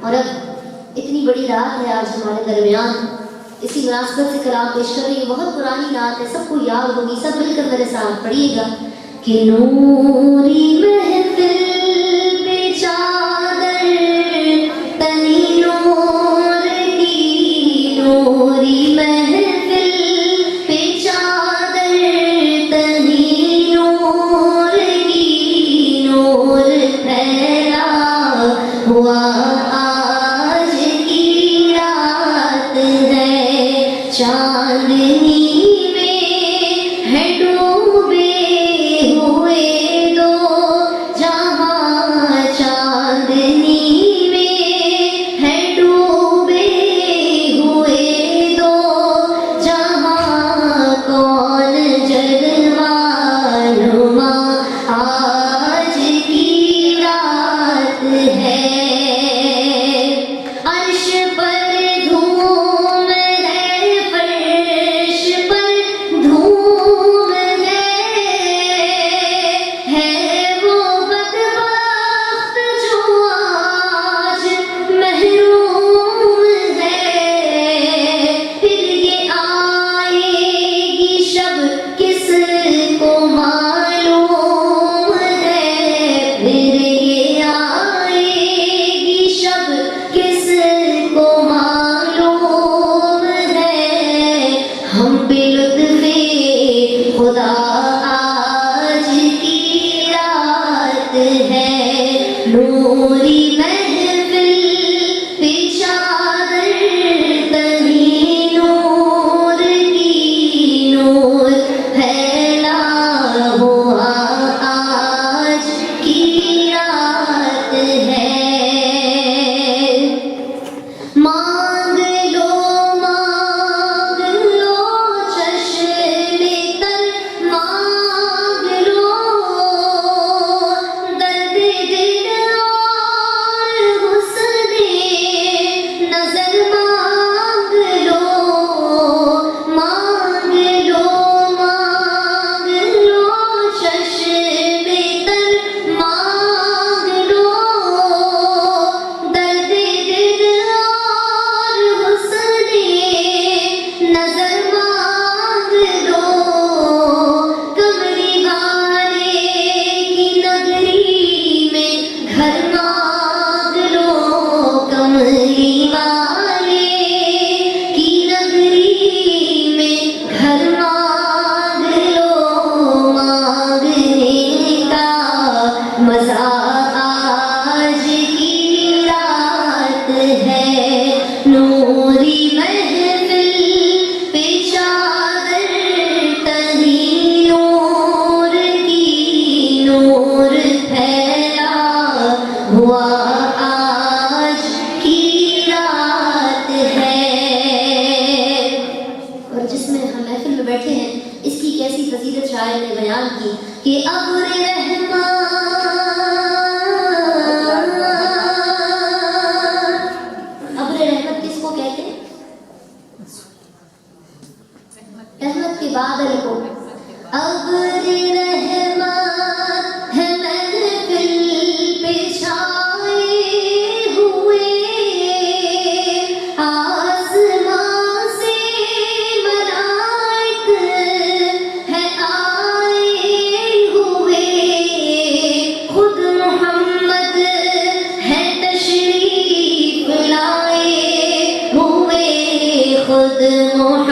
اور اب اتنی بڑی رات ہے آج ہمارے درمیان، اسی مناسبت سے کلام پیش کر رہی ہے. بہت پرانی رات ہے، سب کو یاد ہوگی. سب مل کر میرے ساتھ پڑھیے گا کہ نوری محفل پہ چادر تنی نور کی، نوری محفل پہ چادر تنی نور کی، نور پھیلا ہوا آج کی رات ہے، چاندنی میں ہے ڈوبے ہوئے دو جہاں، چاندنی میں ہے ڈوبے ہوئے دو جہاں، کون جلوہ نما آج کی رات ہے. عرش پر دھوم ہے، فرش پر دھوم ہے وہ بدبخت جو آج محروم ہے. پھر یہ آئے گی شب کس کو معلوم ہے، پھر یہ آئے گی شب کس کو معلوم ہے. ہم پہ لطف خدا آج کی رات ہے، نوری محفل پہ چادر تنی نور کی، نور پھیلا ہوا آج کی رات ہے. مانگ لو چشم تر، مانگ لو درد دل اور حسن نظر، مانگ لو چشم تر، مانگ لو درد دل اور حسن نظر، مانگ لو کملی والے کی نگری میں گھر، مانگ لو کملی والے کی نگری میں گھر، مانگ لو. مانگنے کا مزہ آج کی رات ہے، نوری محفل پہ چادر تنی نور کی، نور پھیلا ہوا آج کی رات ہے. اور جس میں ہم محفل میں بیٹھے ہیں، اس کی کیسی فضیلت شاعر نے بیان کی کہ ابر رحمت کس کو کہتے ہیں؟ رحمت کے بادل کو. ابر رحمت ہے محفل پہ چھائے ہوئے، آسمان سے ملائک ہے آئے ہوئے، خود محمد ہے تشریف لائے ہوئے، خود محمد